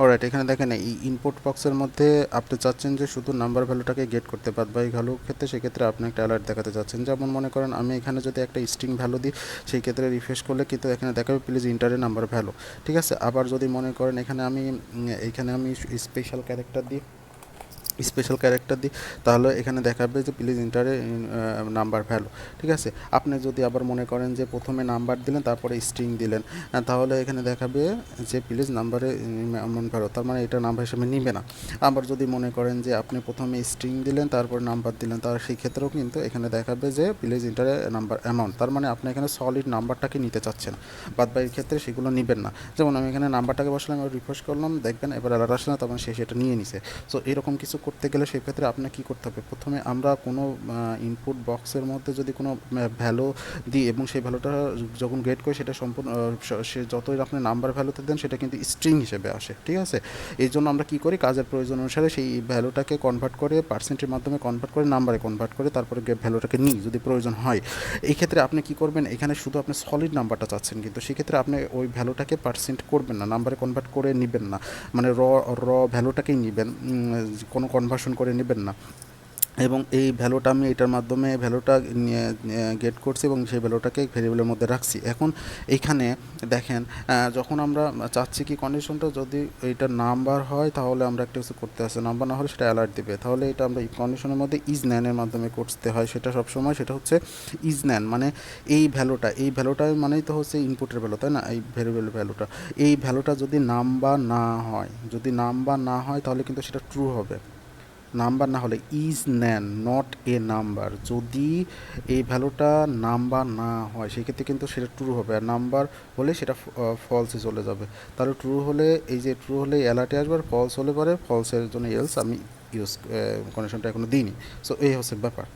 Alright, এখানে দেখেন এই ইনপুট বক্সের মধ্যে আপনি চাচ্ছেন যে শুধু নাম্বার ভ্যালুটাকে গেট করতে বাদ বাকি ভ্যালুর ক্ষেত্রে সেক্ষেত্রে আপনি একটা অ্যালার্ট দেখাতে চাচ্ছেন। যেমন মনে করেন আমি এখানে যদি একটা স্ট্রিং ভ্যালু দিই, সেই ক্ষেত্রে রিফ্রেশ করলে কিন্তু এখানে দেখাবে please inter A number value. ঠিক আছে, আবার যদি মনে করেন এখানে আমি স্পেশাল ক্যারেক্টার দিই, তাহলে এখানে দেখাবে যে প্লিজ ইন্টারে নাম্বার ভ্যালু। ঠিক আছে, আপনি যদি আবার মনে করেন যে প্রথমে নাম্বার দিলেন তারপরে স্ট্রিং দিলেন, তাহলে এখানে দেখাবে যে প্লিজ নাম্বারে এমন ভ্যালু, তার মানে এটা নাম্বার হিসেবে নিবে না। আবার যদি মনে করেন যে আপনি প্রথমে স্ট্রিং দিলেন তারপর নাম্বার দিলেন, তার সেই ক্ষেত্রেও কিন্তু এখানে দেখাবে যে প্লিজ ইন্টারে নাম্বার অ্যামাউন্ট, তার মানে আপনি এখানে সলিড নাম্বারটাকে নিতে চাচ্ছেন, বাদ বাকির ক্ষেত্রে সেগুলো নেবেন না। যেমন আমি এখানে নাম্বারটাকে বসলাম, রিফ্রেশ করলাম, দেখবেন এবার অ্যালার্ট আসে না, তখন সে সেটা নিয়ে নিছে। সো এরকম কিছু করতে গেলে সেক্ষেত্রে আপনার কী করতে হবে, প্রথমে আমরা কোনো ইনপুট বক্সের মধ্যে যদি কোনো ভ্যালু দিই এবং সেই ভ্যালুটা যখন গেট করি সেটা সম্পূর্ণ সে যতই আপনি নাম্বার ভ্যালুতে দেন সেটা কিন্তু স্ট্রিং হিসেবে আসে। ঠিক আছে, এই জন্য আমরা কী করি, কাজের প্রয়োজন অনুসারে সেই ভ্যালুটাকে কনভার্ট করে পার্সেন্টের মাধ্যমে কনভার্ট করে নাম্বারে কনভার্ট করে তারপরে ভ্যালুটাকে নিই যদি প্রয়োজন হয়। এই ক্ষেত্রে আপনি কী করবেন, এখানে শুধু আপনি সলিড নাম্বারটা চাচ্ছেন, কিন্তু সেক্ষেত্রে আপনি ওই ভ্যালুটাকে পার্সেন্ট করবেন না, নাম্বারে কনভার্ট করে নেবেন না, মানে র ভ্যালুটাকেই নেবেন, কোনো কনভার্সন করে নেবেন না। এবং এই ভ্যালুটা আমি এটার মাধ্যমে ভ্যালুটা গেট করছি এবং সেই ভ্যালুটাকে ভেরিয়েবলের মধ্যে রাখছি। এখন এইখানে দেখেন, যখন আমরা চাচ্ছি কি কন্ডিশনটা যদি এইটা নাম্বার হয় তাহলে আমরা একটা কিছু করতে আসে, নাম্বার না হলে সেটা অ্যালার্ট দিবে, তাহলে এটা আমরা এই কন্ডিশনের মধ্যে ইজ ন্যানের মাধ্যমে করতে হয়। সেটা সবসময় সেটা হচ্ছে ইজ ন্যান, মানে এই ভ্যালুটা মানেই তো হচ্ছে ইনপুটের ভ্যালু, তাই না, এই ভেরিয়েবল ভ্যালুটা, এই ভ্যালুটা যদি নাম্বার না হয় তাহলে কিন্তু সেটা ট্রু হবে। নাম্বার না হলে ইজ নেন নট এ নাম্বার, যদি এই ভ্যালুটা নাম্বার না হয় সেক্ষেত্রে কিন্তু সেটা ট্রু হবে, আর নাম্বার হলে সেটা ফলসে চলে যাবে। তাহলে ট্রু হলে এই যে ট্রু হলে অ্যালার্টে আসবে, আর ফলস হলে পরে ফলসের জন্য এলস আমি ইউজ কন্ডিশনটা এখনও দিইনি। সো এই হচ্ছে ব্যাপার।